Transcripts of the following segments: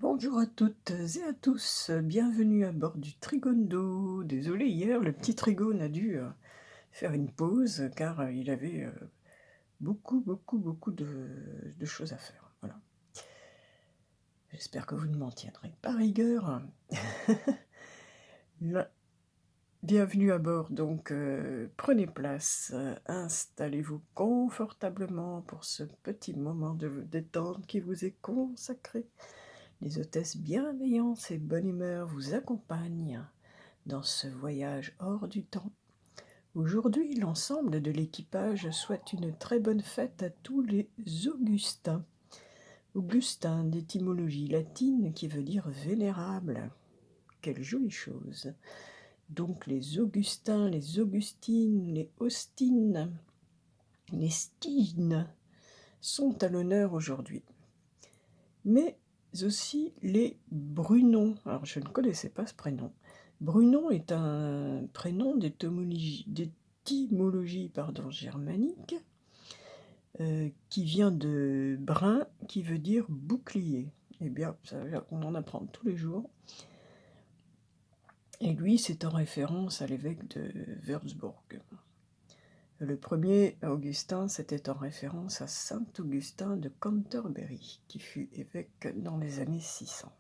Bonjour à toutes et à tous, bienvenue à bord du Trigondo. Désolé, hier, le petit Trigone a dû faire une pause car il avait beaucoup de choses à faire. Voilà. J'espère que vous ne m'en tiendrez pas rigueur. Là, bienvenue à bord, donc prenez place, installez-vous confortablement pour ce petit moment de détente qui vous est consacré. Les hôtesses bienveillantes et bonne humeur vous accompagnent dans ce voyage hors du temps. Aujourd'hui, l'ensemble de l'équipage souhaite une très bonne fête à tous les Augustins. Augustin d'étymologie latine qui veut dire vénérable. Quelle jolie chose. Donc les Augustins, les Augustines, les Austines, les Stines sont à l'honneur aujourd'hui. Mais aussi les Brunon. Alors je ne connaissais pas ce prénom. Brunon est un prénom d'étymologie germanique qui vient de brun, qui veut dire bouclier. Eh bien, ça, on en apprend tous les jours. Et lui, c'est en référence à l'évêque de Würzburg. Le premier Augustin, c'était en référence à saint Augustin de Canterbury, qui fut évêque dans les années 600.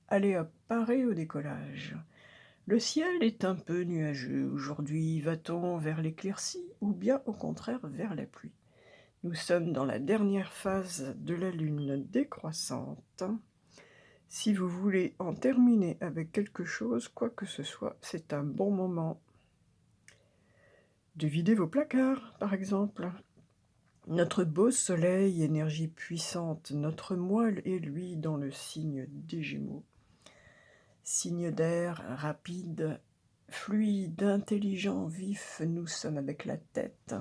Allez hop, paré au décollage. Le ciel est un peu nuageux. Aujourd'hui, va-t-on vers l'éclaircie ou bien au contraire vers la pluie? Nous sommes dans la dernière phase de la lune décroissante. Si vous voulez en terminer avec quelque chose, quoi que ce soit, c'est un bon moment de vider vos placards, par exemple. Notre beau soleil, énergie puissante, notre moelle est lui dans le signe des Gémeaux. Signe d'air rapide, fluide, intelligent, vif, nous sommes avec la tête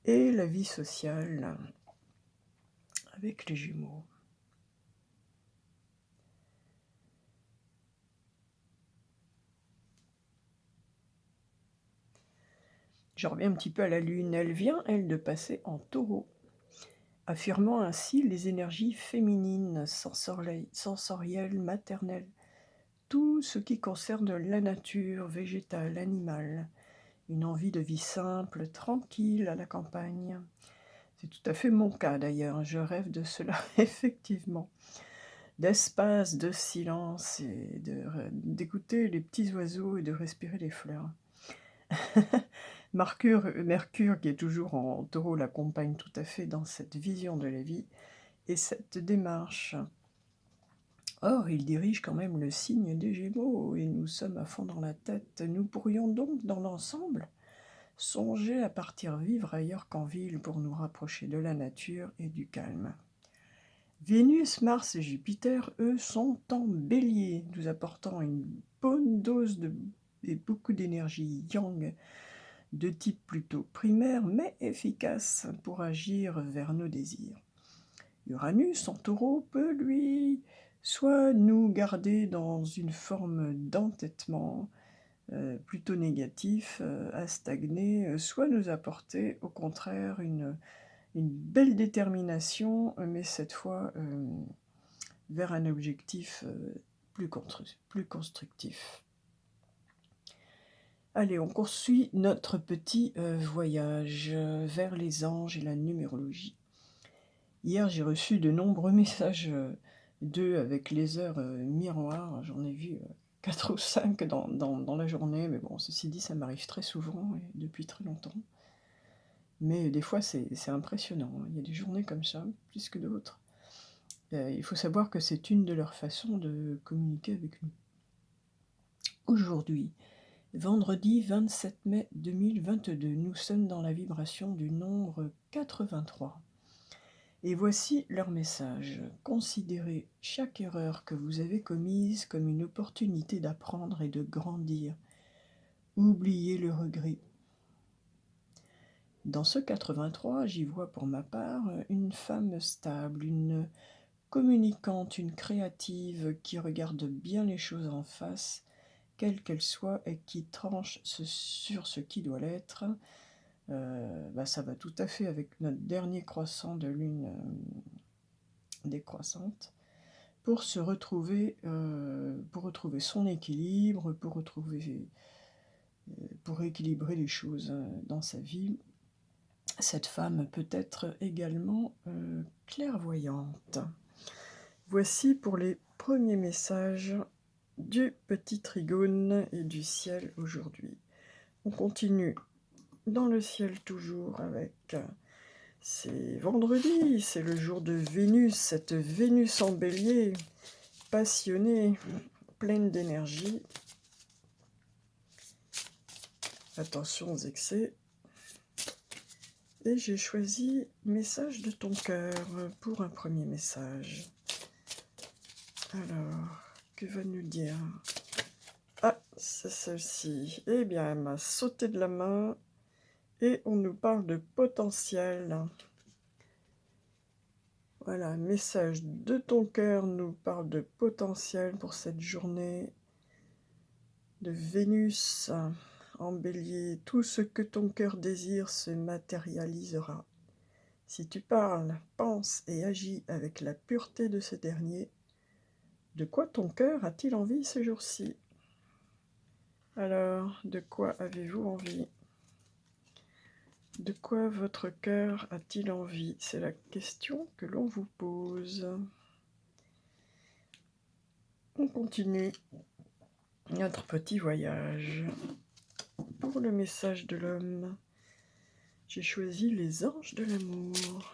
et la vie sociale avec les Gémeaux. Je reviens un petit peu à la Lune. Elle vient, elle, de passer en Taureau, affirmant ainsi les énergies féminines, sensorielles, maternelles, tout ce qui concerne la nature, végétale, animale, une envie de vie simple, tranquille à la campagne. C'est tout à fait mon cas d'ailleurs, je rêve de cela, effectivement. D'espace, de silence, et d'écouter les petits oiseaux et de respirer les fleurs. Mercure, qui est toujours en Taureau, l'accompagne tout à fait dans cette vision de la vie et cette démarche. Or, il dirige quand même le signe des Gémeaux, et nous sommes à fond dans la tête. Nous pourrions donc, dans l'ensemble, songer à partir vivre ailleurs qu'en ville pour nous rapprocher de la nature et du calme. Vénus, Mars et Jupiter, eux, sont en Bélier, nous apportant une bonne dose et beaucoup d'énergie yang, de type plutôt primaire, mais efficace pour agir vers nos désirs. Uranus, en Taureau, peut, lui, soit nous garder dans une forme d'entêtement plutôt négatif, à stagner, soit nous apporter, au contraire, une belle détermination, mais cette fois vers un objectif plus constructif. Allez, on poursuit notre petit voyage vers les anges et la numérologie. Hier, j'ai reçu de nombreux messages d'eux avec les heures miroirs. J'en ai vu 4 ou 5 dans la journée, mais bon, ceci dit, ça m'arrive très souvent et depuis très longtemps. Mais des fois, c'est impressionnant, hein. Il y a des journées comme ça, plus que d'autres. Il faut savoir que c'est une de leurs façons de communiquer avec nous. Aujourd'hui, vendredi 27 mai 2022, nous sommes dans la vibration du nombre 83. Et voici leur message. Considérez chaque erreur que vous avez commise comme une opportunité d'apprendre et de grandir. Oubliez le regret. Dans ce 83, j'y vois pour ma part une femme stable, une communicante, une créative qui regarde bien les choses en face, quelles qu'elles soient, et qui tranche sur ce qui doit l'être. Ça va tout à fait avec notre dernier croissant de lune décroissante. pour se retrouver, pour retrouver son équilibre, pour équilibrer les choses dans sa vie. Cette femme peut être également clairvoyante. Voici pour les premiers messages du petit Trigone et du ciel aujourd'hui. On continue dans le ciel toujours avec... C'est vendredi, c'est le jour de Vénus, cette Vénus en bélier, passionnée, pleine d'énergie. Attention aux excès. Et j'ai choisi message de ton cœur pour un premier message. Alors, que va nous dire? Ah, c'est celle-ci. Eh bien, elle m'a sauté de la main et on nous parle de potentiel. Voilà, message de ton cœur nous parle de potentiel pour cette journée de Vénus en bélier. Tout ce que ton cœur désire se matérialisera. Si tu parles, penses et agis avec la pureté de ce dernier, de quoi ton cœur a-t-il envie ce jour-ci? Alors, de quoi avez-vous envie? De quoi votre cœur a-t-il envie? C'est la question que l'on vous pose. On continue notre petit voyage. Pour le message de l'homme, j'ai choisi les anges de l'amour.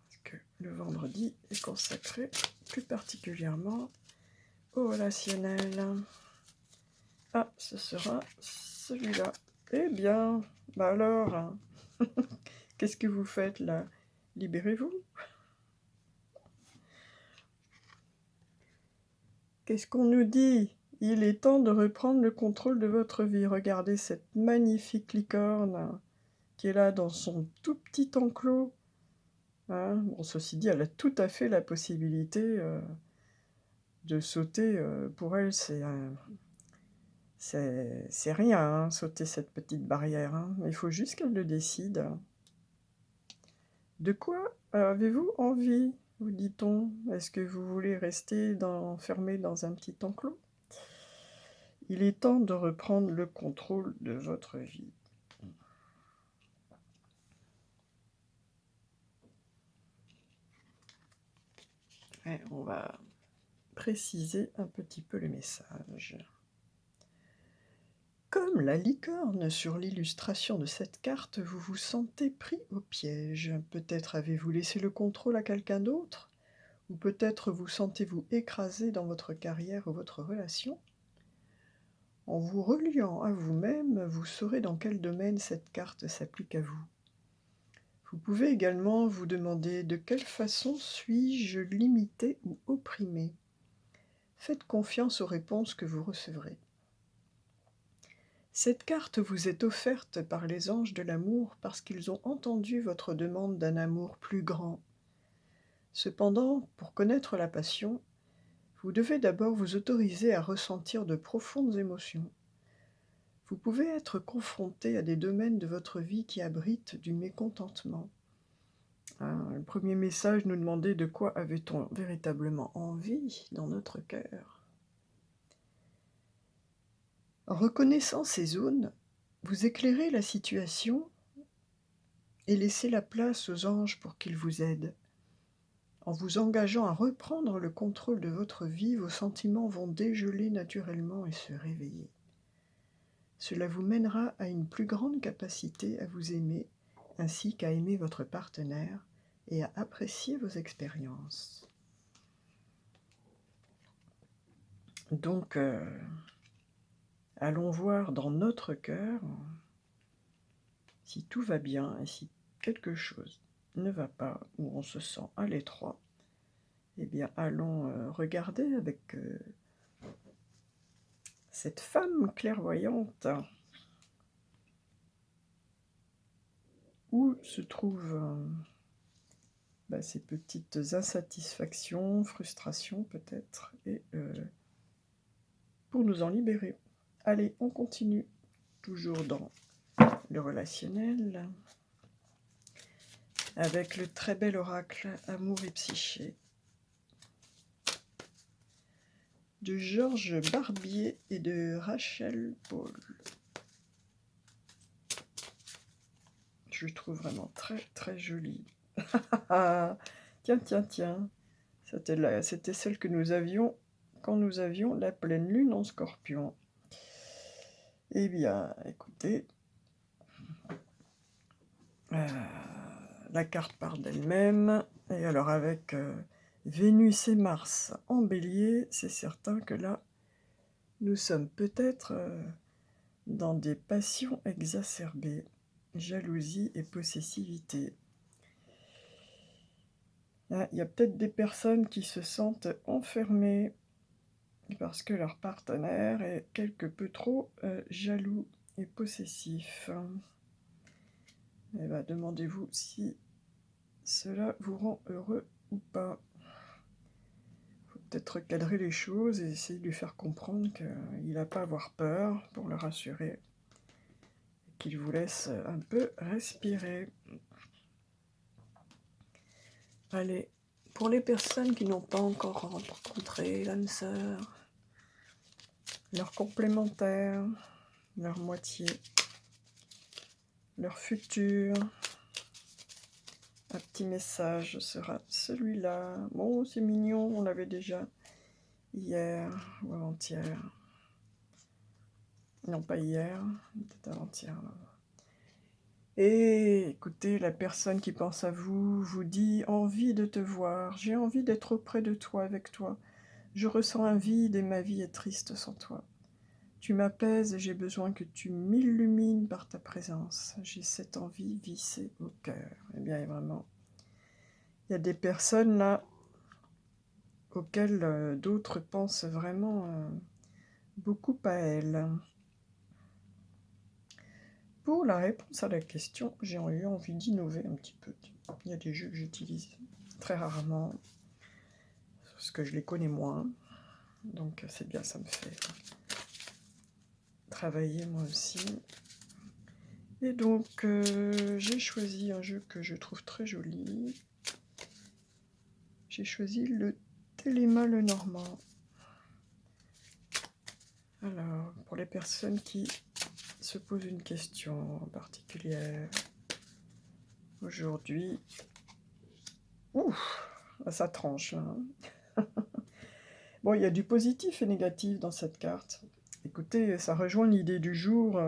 Parce que le vendredi est consacré plus particulièrement au relationnel. Ah, ce sera celui-là. Eh bien, bah alors, qu'est-ce que vous faites là? Libérez-vous. Qu'est-ce qu'on nous dit? Il est temps de reprendre le contrôle de votre vie. Regardez cette magnifique licorne qui est là dans son tout petit enclos. Hein, bon, ceci dit, elle a tout à fait la possibilité de sauter. Pour elle, c'est rien, hein, sauter cette petite barrière. Hein. Mais il faut juste qu'elle le décide. De quoi avez-vous envie, vous dit-on? Est-ce que vous voulez rester enfermé dans un petit enclos? Il est temps de reprendre le contrôle de votre vie. Et on va préciser un petit peu le message. Comme la licorne sur l'illustration de cette carte, vous vous sentez pris au piège. Peut-être avez-vous laissé le contrôle à quelqu'un d'autre, ou peut-être vous sentez-vous écrasé dans votre carrière ou votre relation. En vous reliant à vous-même, vous saurez dans quel domaine cette carte s'applique à vous. Vous pouvez également vous demander de quelle façon suis-je limité ou opprimé. Faites confiance aux réponses que vous recevrez. Cette carte vous est offerte par les anges de l'amour parce qu'ils ont entendu votre demande d'un amour plus grand. Cependant, pour connaître la passion, vous devez d'abord vous autoriser à ressentir de profondes émotions. Vous pouvez être confronté à des domaines de votre vie qui abritent du mécontentement. Le premier message nous demandait de quoi avait-on véritablement envie dans notre cœur. En reconnaissant ces zones, vous éclairez la situation et laissez la place aux anges pour qu'ils vous aident. En vous engageant à reprendre le contrôle de votre vie, vos sentiments vont dégeler naturellement et se réveiller. Cela vous mènera à une plus grande capacité à vous aimer, ainsi qu'à aimer votre partenaire et à apprécier vos expériences. Donc, allons voir dans notre cœur si tout va bien et si quelque chose ne va pas, ou on se sent à l'étroit. Eh bien, allons regarder avec cette femme clairvoyante où se trouvent ces petites insatisfactions, frustrations peut-être, et pour nous en libérer. Allez, on continue, toujours dans le relationnel. avec le très bel oracle Amour et Psyché de Georges Barbier et de Rachel Paul. Je le trouve vraiment très très joli. Tiens, tiens, tiens. C'était celle que nous avions quand nous avions la pleine lune en Scorpion. Eh bien, écoutez, la carte part d'elle-même. Et alors avec Vénus et Mars en Bélier, c'est certain que là, nous sommes peut-être dans des passions exacerbées, jalousie et possessivité. Il y a peut-être des personnes qui se sentent enfermées parce que leur partenaire est quelque peu trop jaloux et possessif. Et bien, demandez-vous si cela vous rend heureux ou pas. Il faut peut-être recadrer les choses et essayer de lui faire comprendre qu'il n'a pas à avoir peur, pour le rassurer, et qu'il vous laisse un peu respirer. Allez, pour les personnes qui n'ont pas encore rencontré l'âme sœur, leur complémentaire, leur moitié, leur futur, un petit message sera celui-là. Bon, c'est mignon, on l'avait déjà hier ou avant-hier. Non, pas hier, peut-être avant-hier. Et écoutez, la personne qui pense à vous vous dit « envie de te voir, j'ai envie d'être auprès de toi, avec toi. Je ressens un vide et ma vie est triste sans toi. Tu m'apaises et j'ai besoin que tu m'illumines par ta présence. J'ai cette envie vissée au cœur. » Eh bien, vraiment, il y a des personnes là auxquelles d'autres pensent vraiment beaucoup à elles. Pour la réponse à la question, j'ai eu envie d'innover un petit peu. Il y a des jeux que j'utilise très rarement, parce que je les connais moins. Donc c'est bien, ça me fait travailler moi aussi. Et donc j'ai choisi un jeu que je trouve très joli. J'ai choisi le Téléma le Normand. Alors, pour les personnes qui se posent une question particulière, aujourd'hui, ouf, ça tranche là. Bon, il y a du positif et négatif dans cette carte. Écoutez, ça rejoint l'idée du jour,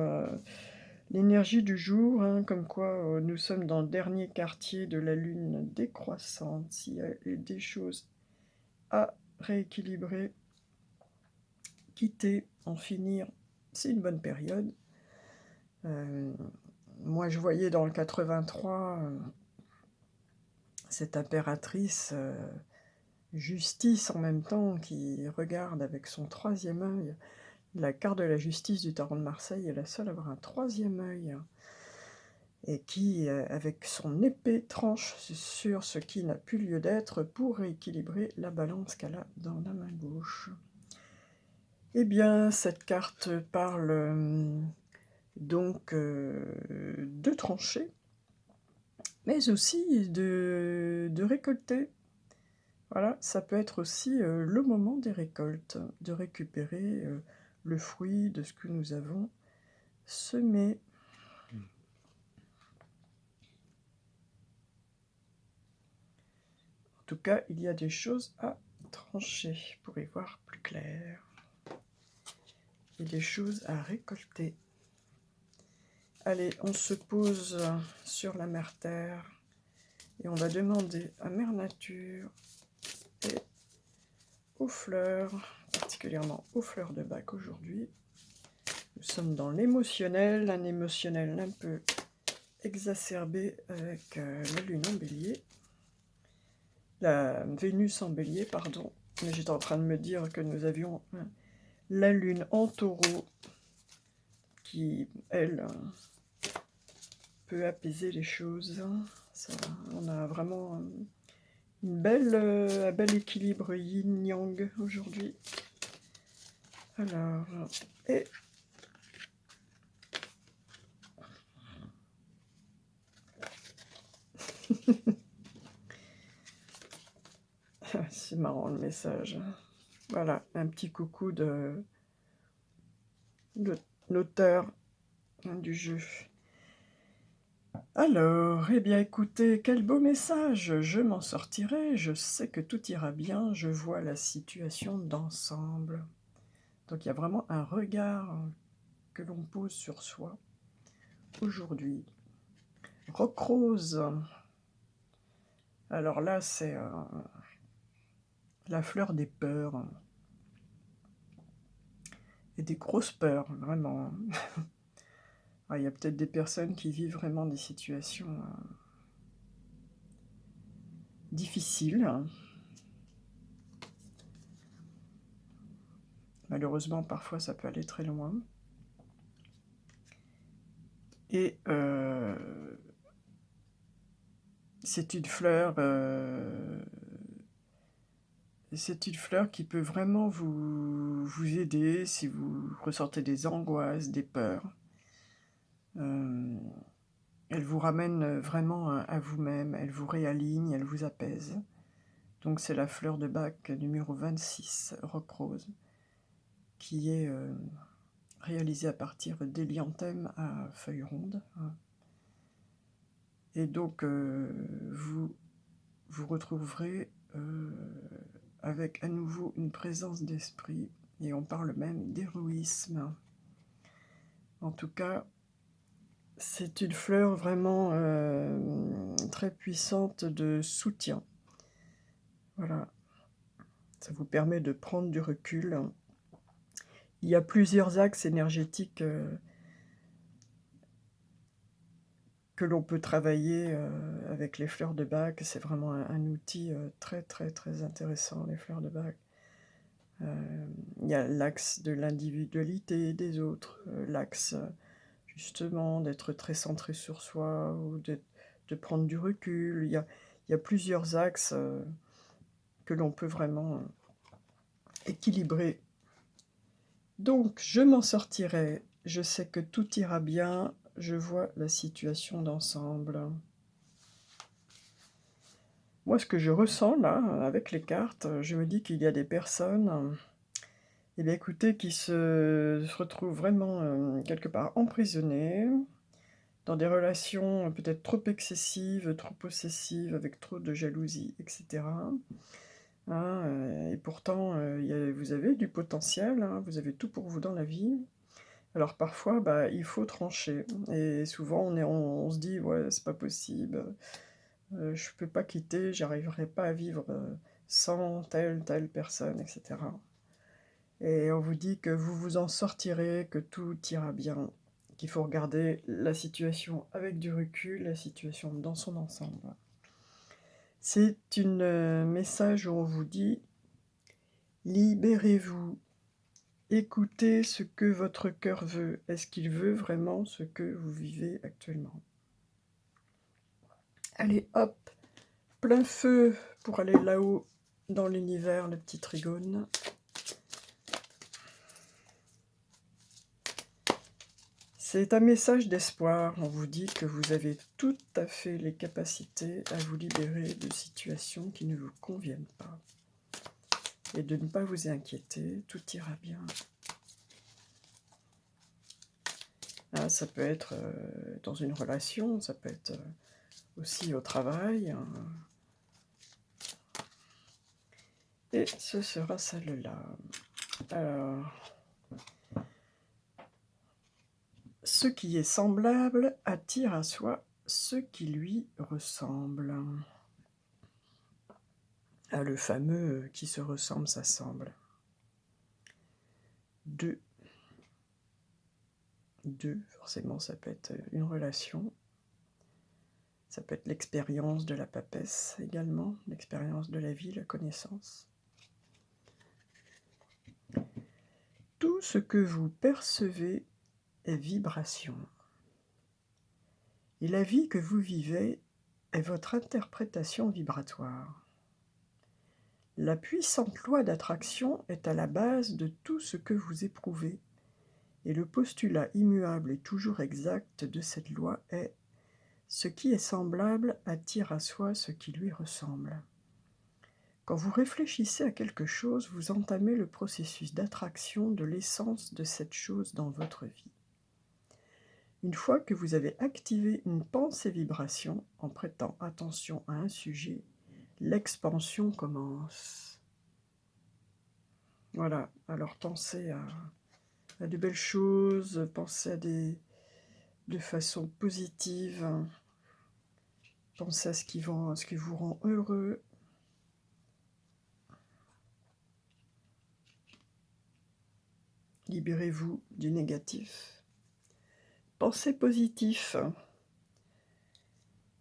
l'énergie du jour, hein, comme quoi nous sommes dans le dernier quartier de la lune décroissante. S'il y a des choses à rééquilibrer, quitter, en finir, c'est une bonne période. Moi, je voyais dans le 83 cette impératrice justice en même temps qui regarde avec son troisième œil. La carte de la justice du Tarot de Marseille est la seule à avoir un troisième œil et qui, avec son épée, tranche sur ce qui n'a plus lieu d'être pour rééquilibrer la balance qu'elle a dans la main gauche. Eh bien, cette carte parle donc de trancher, mais aussi de récolter. Voilà, ça peut être aussi le moment des récoltes, de récupérer le fruit de ce que nous avons semé. En tout cas, il y a des choses à trancher pour y voir plus clair. Et des choses à récolter. Allez, on se pose sur la Mère Terre et on va demander à Mère Nature et aux fleurs, particulièrement aux fleurs de bac aujourd'hui. Nous sommes dans l'émotionnel, un émotionnel un peu exacerbé avec la Lune en Bélier. La Vénus en Bélier, pardon. Mais j'étais en train de me dire que nous avions la Lune en Taureau qui, elle, peut apaiser les choses. Ça, on a vraiment un bel équilibre yin-yang aujourd'hui. Alors, et c'est marrant le message. Voilà, un petit coucou de l'auteur du jeu. Alors, eh bien écoutez, quel beau message, je m'en sortirai, je sais que tout ira bien, je vois la situation d'ensemble. Donc il y a vraiment un regard que l'on pose sur soi aujourd'hui. Rock rose, alors là c'est la fleur des peurs, et des grosses peurs, vraiment. Ah, il y a peut-être des personnes qui vivent vraiment des situations difficiles. Malheureusement, parfois, ça peut aller très loin. Et c'est une fleur qui peut vraiment vous aider si vous ressentez des angoisses, des peurs. Elle vous ramène vraiment à vous-même, elle vous réaligne, elle vous apaise. Donc c'est la fleur de Bach numéro 26, Rock Rose, qui est réalisée à partir d'élianthème à feuilles rondes. Et donc vous retrouverez avec à nouveau une présence d'esprit, et on parle même d'héroïsme. En tout cas, c'est une fleur vraiment très puissante de soutien. Voilà, ça vous permet de prendre du recul. Il y a plusieurs axes énergétiques que l'on peut travailler avec les fleurs de Bach. C'est vraiment un outil très très très intéressant, les fleurs de Bach. Il y a l'axe de l'individualité des autres, l'axe justement d'être très centré sur soi, ou de prendre du recul. Il y a plusieurs axes que l'on peut vraiment équilibrer. Donc, je m'en sortirai, je sais que tout ira bien, je vois la situation d'ensemble. Moi, ce que je ressens là, avec les cartes, je me dis qu'il y a des personnes, eh bien, écoutez, qui se retrouvent vraiment quelque part emprisonnées, dans des relations peut-être trop excessives, trop possessives, avec trop de jalousie, etc. Et pourtant, vous avez du potentiel, vous avez tout pour vous dans la vie. Alors parfois, il faut trancher. Et souvent, on se dit, ouais, c'est pas possible, je peux pas quitter, j'arriverai pas à vivre sans telle personne, etc. Et on vous dit que vous vous en sortirez, que tout ira bien, qu'il faut regarder la situation avec du recul, la situation dans son ensemble. C'est un message où on vous dit « Libérez-vous, écoutez ce que votre cœur veut. Est-ce qu'il veut vraiment ce que vous vivez actuellement ?» Allez, hop, plein feu pour aller là-haut dans l'univers, le petit trigone. C'est un message d'espoir. On vous dit que vous avez tout à fait les capacités à vous libérer de situations qui ne vous conviennent pas. Et de ne pas vous inquiéter, tout ira bien. Ça peut être dans une relation, ça peut être aussi au travail. Et ce sera celle-là. Alors, ce qui est semblable attire à soi ce qui lui ressemble. Le fameux qui se ressemble s'assemble. Deux, forcément, ça peut être une relation. Ça peut être l'expérience de la papesse également, l'expérience de la vie, la connaissance. Tout ce que vous percevez est vibration. Et la vie que vous vivez est votre interprétation vibratoire. La puissante loi d'attraction est à la base de tout ce que vous éprouvez. Et le postulat immuable et toujours exact de cette loi est « Ce qui est semblable attire à soi ce qui lui ressemble ». Quand vous réfléchissez à quelque chose, vous entamez le processus d'attraction de l'essence de cette chose dans votre vie. Une fois que vous avez activé une pensée-vibration en prêtant attention à un sujet, l'expansion commence. Voilà, alors pensez à de belles choses, pensez de façon positive, pensez à ce qui vous rend heureux. Libérez-vous du négatif. Pensez positif.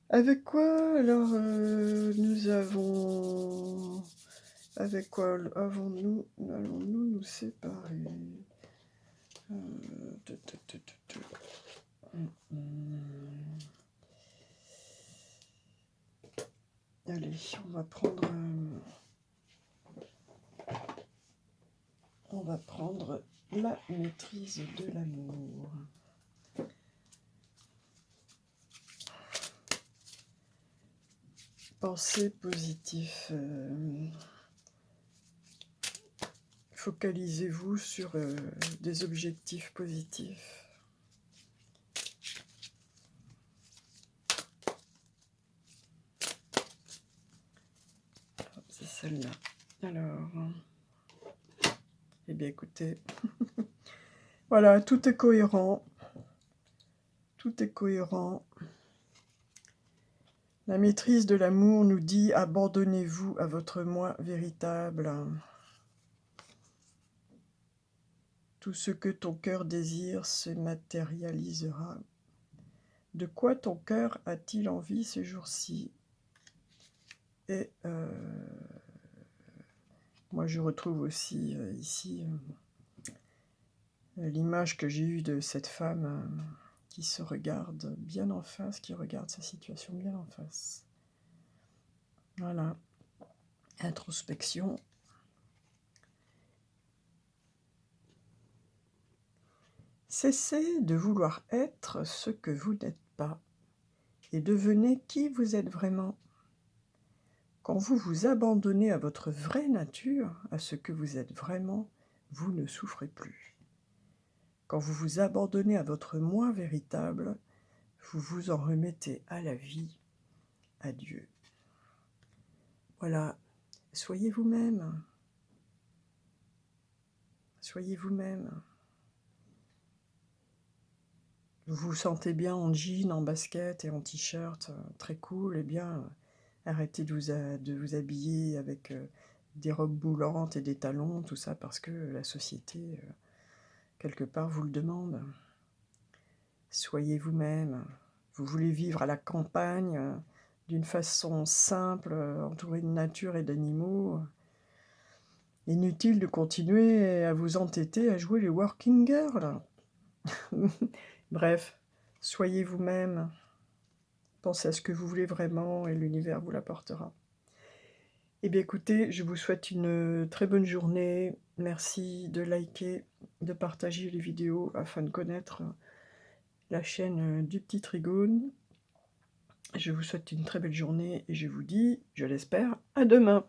Avec quoi alors nous avons... Avec quoi allons-nous nous séparer Allez, on va prendre la maîtrise de l'amour. Pensez positif. Focalisez-vous sur des objectifs positifs. C'est celle-là. Alors, eh bien écoutez, voilà, tout est cohérent. Tout est cohérent. La maîtrise de l'amour nous dit « Abandonnez-vous à votre moi véritable ». Tout ce que ton cœur désire se matérialisera. De quoi ton cœur a-t-il envie ces jours-ci? Et moi, je retrouve aussi ici l'image que j'ai eue de cette femme qui se regarde bien en face, qui regarde sa situation bien en face. Voilà. Introspection. Cessez de vouloir être ce que vous n'êtes pas et devenez qui vous êtes vraiment. Quand vous vous abandonnez à votre vraie nature, à ce que vous êtes vraiment, vous ne souffrez plus. Quand vous vous abandonnez à votre moi véritable, vous vous en remettez à la vie, à Dieu. Voilà, soyez vous-même. Soyez vous-même. Vous vous sentez bien en jean, en basket et en t-shirt, très cool, eh bien, arrêtez de vous habiller avec des robes boulantes et des talons, tout ça, parce que la société, quelque part, vous le demande. Soyez vous-même. Vous voulez vivre à la campagne, d'une façon simple, entourée de nature et d'animaux. Inutile de continuer à vous entêter à jouer les working girls. Bref, soyez vous-même. Pensez à ce que vous voulez vraiment et l'univers vous l'apportera. Eh bien écoutez, je vous souhaite une très bonne journée. Merci de liker, de partager les vidéos afin de connaître la chaîne du Petit Trigone. Je vous souhaite une très belle journée et je vous dis, je l'espère, à demain.